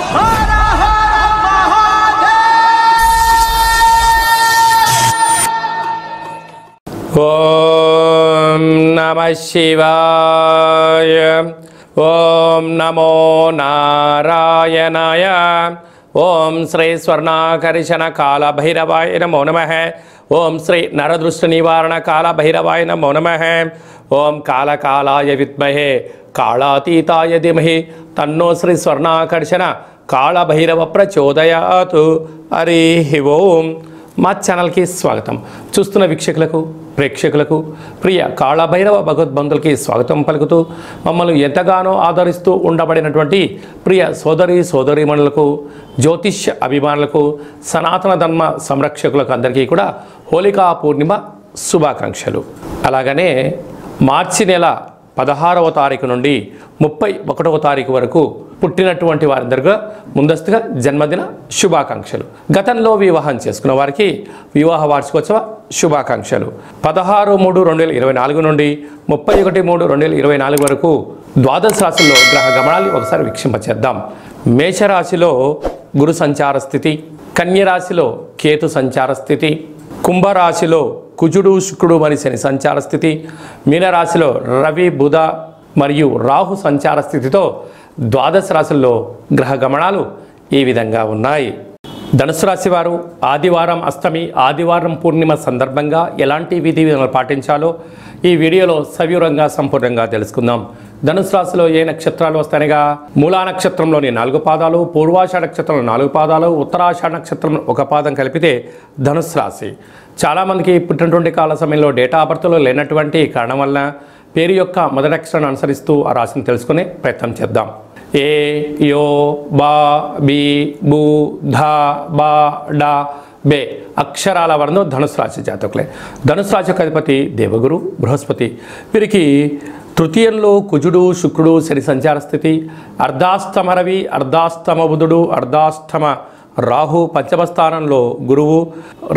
ఓం నమః శివాయ. ఓం నమో నారాయణాయ. ఓం శ్రీ స్వర్ణాకర్షణ కాల భైరవాయ నమో నమః. ఓం శ్రీ నరదృష్టి నివారణ కాల భైరవాయ నమో నమః. ఓం కాళకాలాయ విద్మహే కాళాతీతాయ ధీమహి తన్నో శ్రీ స్వర్ణాకర్షణ కాళ భైరవ ప్రచోదయాత్. హరి ఓం. మా ఛానల్కి స్వాగతం. చూస్తున్న వీక్షకులకు ప్రేక్షకులకు ప్రియ కాళభైరవ భగవద్బంధులకి స్వాగతం పలుకుతూ మమ్మల్ని ఎంతగానో ఆదరిస్తూ ఉండబడినటువంటి ప్రియ సోదరీమణులకు, జ్యోతిష్య అభిమానులకు, సనాతన ధర్మ సంరక్షకులకు అందరికీ కూడా హోళికా పూర్ణిమ శుభాకాంక్షలు. అలాగనే మార్చి నెల 16వ తారీఖు నుండి 31వ తారీఖు వరకు పుట్టినటువంటి వారందరిగా ముందస్తుగా జన్మదిన శుభాకాంక్షలు. గతంలో వివాహం చేసుకున్న వారికి వివాహ వార్షికోత్సవ శుభాకాంక్షలు. 16/3/2024 నుండి 31/3/2024 వరకు ద్వాదశ రాశుల్లో గ్రహ గమనాలు ఒకసారి వీక్షింపచేద్దాం. మేషరాశిలో గురు సంచార స్థితి, కన్యరాశిలో కేతు సంచార స్థితి, కుంభరాశిలో కుజుడు శుక్రుడు మరియు శని సంచార స్థితి, మీనరాశిలో రవి బుధ మరియు రాహు సంచార స్థితితో ద్వాదశ రాశుల్లో గ్రహ గమనాలు ఈ విధంగా ఉన్నాయి. ధనుసు రాశి వారు ఆదివారం అష్టమి, ఆదివారం పూర్ణిమ సందర్భంగా ఎలాంటి విధి విధానాలు పాటించాలో ఈ వీడియోలో సవివరంగా సంపూర్ణంగా తెలుసుకుందాం. ధనుసు రాశిలో ఏ నక్షత్రాలు వస్తాయనగా మూలా నక్షత్రంలోని 4 పాదాలు, పూర్వాషాఢ నక్షత్రంలో 4 పాదాలు, ఉత్తరాషాఢ నక్షత్రం 1 పాదం కలిపితే ధనుసు రాశి. చాలామందికి పుట్టినటువంటి కాల సమయంలో డేటా ఆఫ్ బర్త్లో లేనటువంటి కారణం వల్ల పేరు యొక్క మొదటి అక్షరాన్ని అనుసరిస్తూ ఆ రాశిని తెలుసుకునే ప్రయత్నం చేద్దాం. ఏ, యో, బా, బి, బు, ధ, బా, డా, బే అక్షరాల వర్ణం ధనుసు రాశి జాతకులే. ధనుసు రాశి యొక్క అధిపతి దేవగురు బృహస్పతి. వీరికి తృతీయంలో కుజుడు శుక్రుడు శని సంచార స్థితి, అర్ధాష్టమ రవి, అర్ధాష్టమ బుధుడు, అర్ధాష్టమ రాహు, పంచమ స్థానంలో గురువు,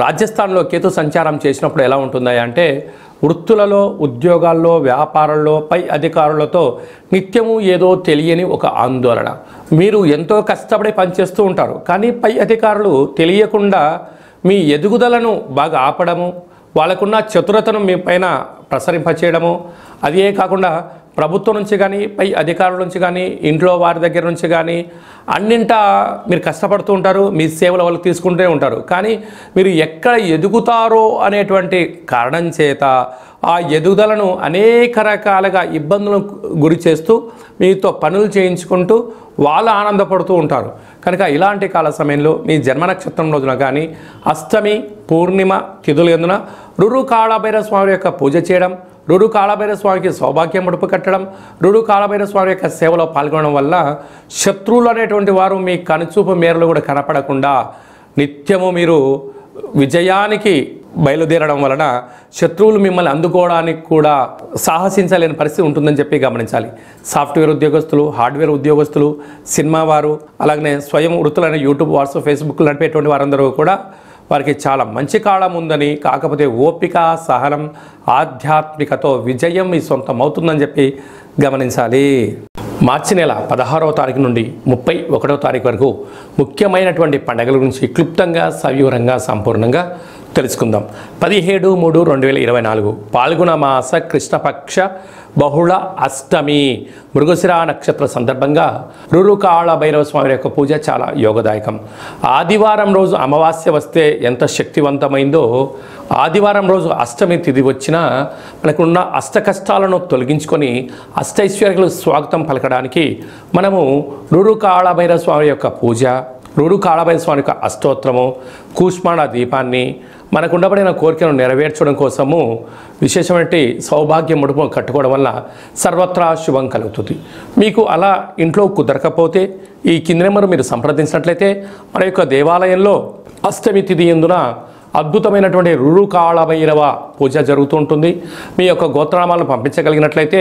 రాజ్యస్థానంలో కేతు సంచారం చేసినప్పుడు ఎలా ఉంటుందా అంటే వృత్తులలో, ఉద్యోగాల్లో, వ్యాపారాల్లో పై అధికారులతో నిత్యము ఏదో తెలియని ఒక ఆందోళన. మీరు ఎంతో కష్టపడి పనిచేస్తూ ఉంటారు, కానీ పై అధికారులు తెలియకుండా మీ ఎదుగుదలను బాగా ఆపడము, వాళ్ళకున్న చతురతను మీ పైన ప్రసరింపచేయడము, అదే కాకుండా ప్రభుత్వం నుంచి కానీ పై అధికారుల నుంచి కానీ ఇంట్లో వారి దగ్గర నుంచి కానీ అన్నింటా మీరు కష్టపడుతూ ఉంటారు, మీ సేవలు వాళ్ళు తీసుకుంటూనే ఉంటారు. కానీ మీరు ఎక్కడ ఎదుగుతారో అనేటువంటి కారణం చేత ఆ ఎదుగుదలను అనేక రకాలుగా ఇబ్బందులకు గురి చేస్తూ మీతో పనులు చేయించుకుంటూ వాళ్ళు ఆనందపడుతూ ఉంటారు. కనుక ఇలాంటి కాల సమయంలో మీ జన్మ నక్షత్రం రోజున కానీ అష్టమి పూర్ణిమ తిథుల యందున రురు కాళభైరవ స్వామి యొక్క పూజ చేయడం, రురు కాళభైరవ స్వామికి సౌభాగ్యం ముడుపు కట్టడం, రురు కాళభైరవ స్వామి యొక్క సేవలో పాల్గొనడం వల్ల శత్రువులు అనేటువంటి వారు మీ కనుచూపు మేరలు కూడా కనపడకుండా నిత్యము మీరు విజయానికి బయలుదేరడం వలన శత్రువులు మిమ్మల్ని అందుకోవడానికి కూడా సాహసించలేని పరిస్థితి ఉంటుందని చెప్పి గమనించాలి. సాఫ్ట్వేర్ ఉద్యోగస్తులు, హార్డ్వేర్ ఉద్యోగస్తులు, సినిమా వారు, అలాగనే స్వయం వృత్తులైన యూట్యూబ్, వాట్సాప్, ఫేస్బుక్ నడిపేటువంటి వారందరూ కూడా వారికి చాలా మంచి కాలం ఉందని, కాకపోతే ఓపిక, సహనం, ఆధ్యాత్మికతో విజయం మీ సొంతం అవుతుందని చెప్పి గమనించాలి. మార్చి నెల 16వ తారీఖు నుండి 31వ తారీఖు వరకు ముఖ్యమైనటువంటి పండుగల గురించి క్లుప్తంగా సవివరంగా సంపూర్ణంగా తెలుసుకుందాం. 17/3/2024 పాల్గొన మాస కృష్ణపక్ష బహుళ అష్టమి మృగశిర నక్షత్ర సందర్భంగా రురు కాళభైరవ స్వామి యొక్క పూజ చాలా యోగదాయకం. ఆదివారం రోజు అమావాస్య వస్తే ఎంత శక్తివంతమైందో ఆదివారం రోజు అష్టమి తిథి వచ్చినా మనకున్న అష్ట కష్టాలను తొలగించుకొని అష్టైశ్వర్యాలకు స్వాగతం పలకడానికి మనము రురు కాళభైరవ స్వామి యొక్క పూజ, రురు కాళభైరవ స్వామి యొక్క అష్టోత్తరము, కూష్మాండ దీపాన్ని మనకు ఉండబడిన కోరికను నెరవేర్చడం కోసము విశేషమైన సౌభాగ్య ముడుపు కట్టుకోవడం వల్ల సర్వత్రా శుభం కలుగుతుంది. మీకు అలా ఇంట్లో కుదరకపోతే ఈ కింది నెంబర్ మీరు సంప్రదించినట్లయితే మన యొక్క దేవాలయంలో అష్టమి తిథి యందున అద్భుతమైనటువంటి రురు కాళభైరవ పూజ జరుగుతూ ఉంటుంది. మీ యొక్క గోత్రనామాలను పంపించగలిగినట్లయితే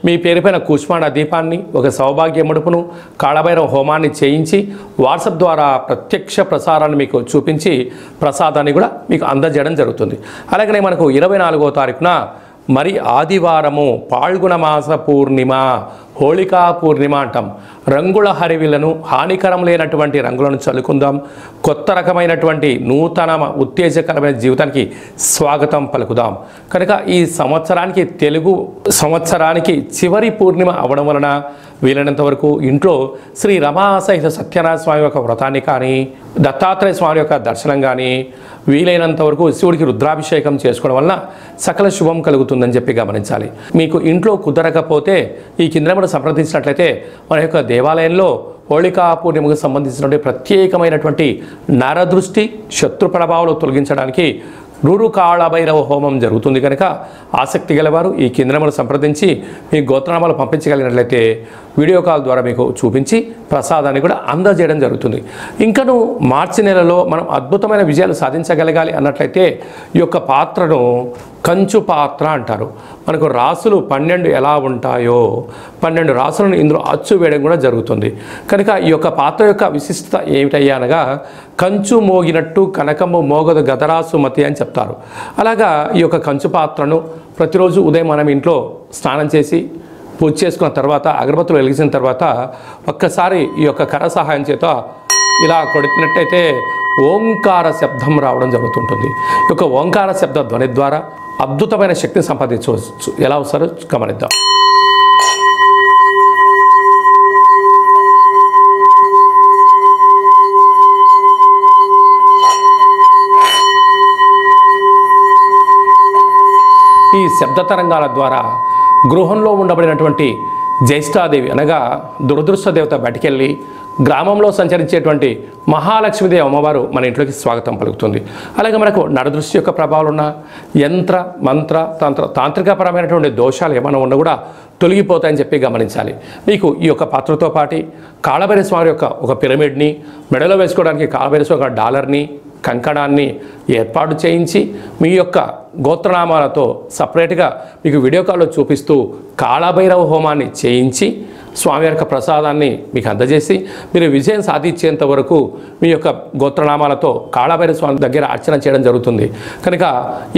మీ పేరుపైన కూష్మాండ దీపాన్ని, ఒక సౌభాగ్య ముడుపును, కాళభైరవ హోమాన్ని చేయించి వాట్సాప్ ద్వారా ప్రత్యక్ష ప్రసారాన్ని మీకు చూపించి ప్రసాదాన్ని కూడా మీకు అందజేయడం జరుగుతుంది. అలాగనే మనకు 24వ తారీఖున మరి ఆదివారము పాల్గొన మాస పూర్ణిమ హోళికా పూర్ణిమ అంటాం. రంగుల హరివిలను, హానికరం లేనటువంటి రంగులను చల్లుకుందాం. కొత్త రకమైనటువంటి నూతన ఉత్తేజకరమైన జీవితానికి స్వాగతం పలుకుదాం. కనుక ఈ సంవత్సరానికి, తెలుగు సంవత్సరానికి చివరి పూర్ణిమ అవడం వలన వీలైనంత వరకు ఇంట్లో శ్రీ రమాసహిత సత్యనారాయణ స్వామి యొక్క వ్రతాన్ని కానీ, దత్తాత్రేయ స్వామి యొక్క దర్శనం కానీ, వీలైనంత వరకు శివుడికి రుద్రాభిషేకం చేసుకోవడం వలన సకల శుభం కలుగుతుందని చెప్పి గమనించాలి. మీకు ఇంట్లో కుదరకపోతే ఈ కింద మనం సంప్రదించినట్లయితే మన యొక్క దేవాలయంలో హోళికా పూర్ణిమకు సంబంధించినటువంటి ప్రత్యేకమైనటువంటి నరదృష్టి, శత్రు ప్రభావాలు తొలగించడానికి కాళభైరవ హోమం జరుగుతుంది. కనుక ఆసక్తి గలవారు ఈ కేంద్రమును సంప్రదించి మీ గోత్రనామాలు పంపించగలిగినట్లయితే వీడియో కాల్ ద్వారా మీకు చూపించి ప్రసాదాన్ని కూడా అందజేయడం జరుగుతుంది. ఇంకను మార్చి నెలలో మనం అద్భుతమైన విజయాలు సాధించగలగాలి అన్నట్లయితే ఈ యొక్క పాత్రను కంచు పాత్ర అంటారు. మనకు రాసులు 12 ఎలా ఉంటాయో 12 రాసులను ఇందులో అచ్చు వేయడం కూడా జరుగుతుంది. కనుక ఈ యొక్క పాత్ర యొక్క విశిష్టత ఏమిటయ్యా అనగా, కంచు మోగినట్టు కనకము మోగదు గదరాసు మతి అని చెప్తారు. అలాగా ఈ యొక్క కంచు పాత్రను ప్రతిరోజు ఉదయం మనం ఇంట్లో స్నానం చేసి పూజ చేసుకున్న తర్వాత, అగరబత్తులు వెలిగించిన తర్వాత ఒక్కసారి ఈ యొక్క కర సహాయం చేత ఇలా కొడుతున్నట్టయితే ఓంకార శబ్దం రావడం జరుగుతుంటుంది. ఈ యొక్క ఓంకార శబ్ద ధ్వని ద్వారా అద్భుతమైన శక్తిని సంపాదించవచ్చు. ఎలా వస్తారో గమనిద్దాం. ఈ శబ్ద తరంగాల ద్వారా గృహంలో ఉండబడినటువంటి జ్యేష్ఠాదేవి అనగా దురదృష్ట దేవత బయటికెళ్ళి గ్రామంలో సంచరించేటువంటి మహాలక్ష్మీదేవి అమ్మవారు మన ఇంట్లోకి స్వాగతం పలుకుతుంది. అలాగే మనకు నరదృష్టి యొక్క ప్రభావాలు ఉన్న యంత్ర, మంత్ర, తాంత్రికపరమైనటువంటి దోషాలు ఏమైనా ఉన్నా కూడా తొలగిపోతాయని చెప్పి గమనించాలి. మీకు ఈ యొక్క పాత్రతో పాటు కాళభైరవ స్వామి యొక్క ఒక పిరమిడ్ని, మెడలో వేసుకోవడానికి కాళభైరవ స్వామి ఒక డాలర్ని, కంకణాన్ని ఏర్పాటు చేయించి మీ యొక్క గోత్రనామాలతో సపరేట్గా మీకు వీడియో కాల్లో చూపిస్తూ కాళభైరవ హోమాన్ని చేయించి స్వామి యొక్క ప్రసాదాన్ని మీకు అందజేసి మీరు విజయం సాధించేంత వరకు మీ యొక్క గోత్రనామాలతో కాళభైరవ స్వామి దగ్గర అర్చన చేయడం జరుగుతుంది. కనుక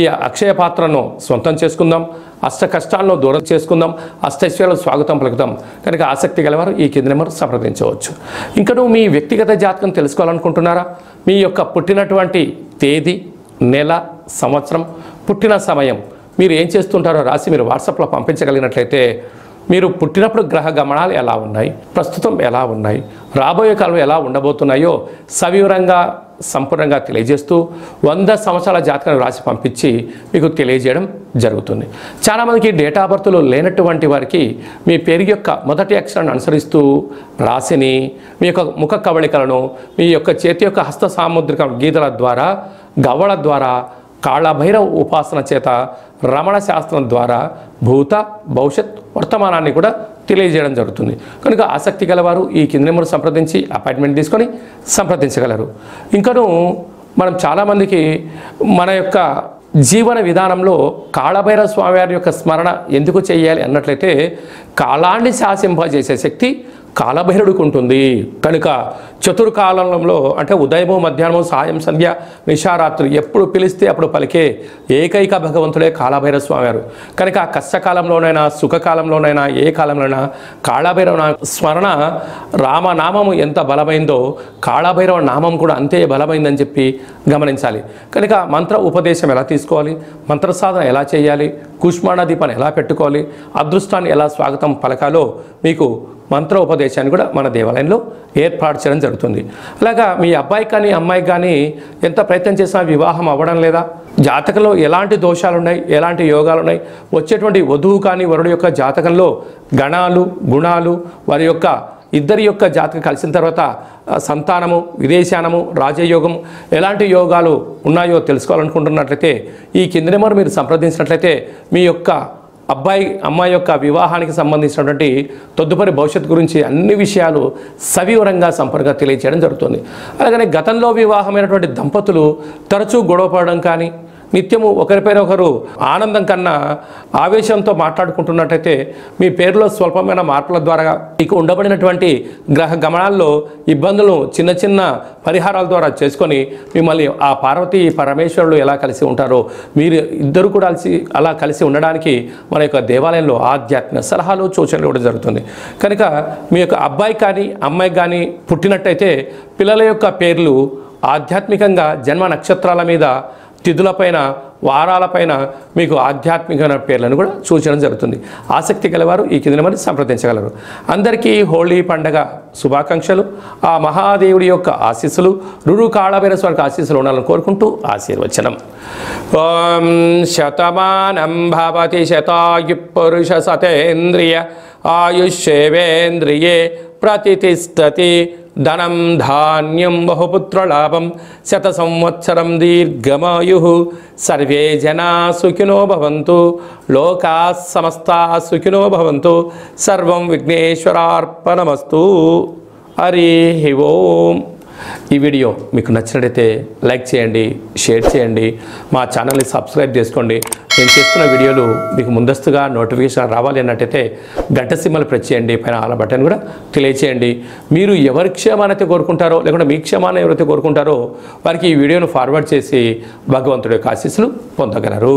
ఈ అక్షయ పాత్రను సొంతం చేసుకుందాం, అష్ట కష్టాలను దూరం చేసుకుందాం, అష్టైశ్వర్యాలకు స్వాగతం పలుకుదాం. కనుక ఆసక్తి గలవారు ఈ కింద నెంబర్ సంప్రదించవచ్చు. ఇంకా మీ వ్యక్తిగత జాతకం తెలుసుకోవాలనుకుంటున్నారా? మీ యొక్క పుట్టినటువంటి తేదీ, నెల, సంవత్సరం, పుట్టిన సమయం, మీరు ఏం చేస్తుంటారో రాసి మీరు వాట్సాప్లో పంపించగలిగినట్లయితే మీరు పుట్టినప్పుడు గ్రహ గమనాలు ఎలా ఉన్నాయి, ప్రస్తుతం ఎలా ఉన్నాయి, రాబోయే కాలం ఎలా ఉండబోతున్నాయో సవివరంగా సంపూర్ణంగా తెలియజేస్తూ 100 సంవత్సరాల జాతకాన్ని రాసి పంపించి మీకు తెలియజేయడం జరుగుతుంది. చాలామందికి డేటా ఆఫ్ బర్త్లు లేనటువంటి వారికి మీ పేరు యొక్క మొదటి అక్షరాన్ని అనుసరిస్తూ రాశిని, మీ యొక్క ముఖ కవళికలను, మీ యొక్క చేతి యొక్క హస్త సాముద్రిక గీతల ద్వారా, గవ్వల ద్వారా, కాళభైరవ ఉపాసన చేత, రమణ శాస్త్రం ద్వారా భూత, భవిష్యత్, వర్తమానాన్ని కూడా తెలియజేయడం జరుగుతుంది. కనుక ఆసక్తి గలవారు ఈ కింద నెంబర్ సంప్రదించి అపాయింట్మెంట్ తీసుకొని సంప్రదించగలరు. ఇంకను మనం చాలామందికి మన యొక్క జీవన విధానంలో కాళభైరవ స్వామి వారి యొక్క స్మరణ ఎందుకు చేయాలి అన్నట్లయితే, కాలాన్ని శాసింపజేసే శక్తి కాళభైరవుడికి ఉంటుంది. కనుక చతుర్కాలంలో అంటే ఉదయము, మధ్యాహ్నము, సాయం, సంధ్య, నిశారాత్రి ఎప్పుడు పిలిస్తే అప్పుడు పలికే ఏకైక భగవంతుడే కాళభైరవ స్వామి వారు. కనుక కష్టకాలంలోనైనా సుఖకాలంలోనైనా ఏ కాలంలోనైనా కాళభైరవ స్మరణ, రామనామము ఎంత బలమైందో కాళభైరవ నామం కూడా అంతే బలమైందని చెప్పి గమనించాలి. కనుక మంత్ర ఉపదేశం ఎలా తీసుకోవాలి, మంత్ర సాధన ఎలా చేయాలి, కుష్మాండ దీపాన్ని ఎలా పెట్టుకోవాలి, అదృష్టాన్ని ఎలా స్వాగతం పలకాలో మీకు మంత్ర ఉపదేశాన్ని కూడా మన దేవాలయంలో ఏర్పాటు చేయడం జరుగుతుంది. అలాగా మీ అబ్బాయి కానీ అమ్మాయికి కానీ ఎంత ప్రయత్నం చేసినా వివాహం అవ్వడం లేదా, జాతకంలో ఎలాంటి దోషాలు ఉన్నాయి, ఎలాంటి యోగాలు ఉన్నాయి, వచ్చేటువంటి వధువు కానీ వరుడు యొక్క జాతకంలో గణాలు, గుణాలు, వారి యొక్క ఇద్దరి యొక్క జాతకం కలిసిన తర్వాత సంతానము, విదేశానము, రాజయోగం ఎలాంటి యోగాలు ఉన్నాయో తెలుసుకోవాలనుకుంటున్నట్లయితే ఈ కింద నెంబర్ మీరు సంప్రదించినట్లయితే మీ యొక్క అబ్బాయి అమ్మాయి యొక్క వివాహానికి సంబంధించినటువంటి తదుపరి భవిష్యత్తు గురించి అన్ని విషయాలు సవివరంగా సంపూర్ణంగా తెలియజేయడం జరుగుతుంది. అలాగనే గతంలో వివాహమైనటువంటి దంపతులు తరచూ గొడవపడడం కానీ, నిత్యము ఒకరిపైన ఒకరు ఆనందం కన్నా ఆవేశంతో మాట్లాడుకుంటున్నట్టయితే మీ పేరులో స్వల్పమైన మార్పుల ద్వారా మీకు ఉండబడినటువంటి గ్రహ గమనాల్లో ఇబ్బందులను చిన్న చిన్న పరిహారాల ద్వారా చేసుకొని మిమ్మల్ని ఆ పార్వతీ పరమేశ్వరులు ఎలా కలిసి ఉంటారో మీరు ఇద్దరు కూడా అలా కలిసి ఉండడానికి మన యొక్క దేవాలయంలో ఆధ్యాత్మిక సలహాలు సూచనలు ఇవ్వడం జరుగుతుంది. కనుక మీ యొక్క అబ్బాయి కానీ అమ్మాయి కానీ పుట్టినట్టయితే పిల్లల యొక్క పేర్లు ఆధ్యాత్మికంగా జన్మ నక్షత్రాల మీద తిథులపైన వారాలపైన మీకు ఆధ్యాత్మికమైన పేర్లను కూడా సూచన జరుగుతుంది. ఆసక్తి గలవారు ఈ కింద మరి సంప్రదించగలరు. అందరికీ హోళీ పండగ శుభాకాంక్షలు. ఆ మహాదేవుడి యొక్క ఆశీస్సులు రురు కాళభైరస్వామికి ఆశీస్సులు ఉండాలని కోరుకుంటూ ఆశీర్వచనం. ఓం శతమానం భవతి శతాయు పురుష సతేంద్రియ ఆయుష్యేవేంద్రియే ప్రతిష్టతి ధనం ధాన్యం బహుపుత్రలాభం శత సంవత్సరం దీర్ఘమాయు సర్వే జనా సుఖినో భవంతు లోకా సమస్తా సుఖినో భవంతు సర్వం విఘ్నేశ్వరార్పణమస్తు. హరి ఓం. ఈ వీడియో మీకు నచ్చినట్లయితే లైక్ చేయండి, షేర్ చేయండి, మా ఛానల్ని సబ్స్క్రైబ్ చేసుకోండి. నేను చేస్తున్న వీడియోలు మీకు ముందస్తుగా నోటిఫికేషన్ రావాలి అన్నట్టయితే గంట సింబల్ ప్రెస్ చేయండి, పైన ఆల్ బటన్ కూడా తెలియచేయండి. మీరు ఎవరి క్షేమాన్ని అయితే కోరుకుంటారో లేకుంటే మీ క్షేమాన్ని ఎవరైతే కోరుకుంటారో వారికి ఈ వీడియోను ఫార్వర్డ్ చేసి భగవంతుడి యొక్క ఆశీస్సులు పొందగలరు.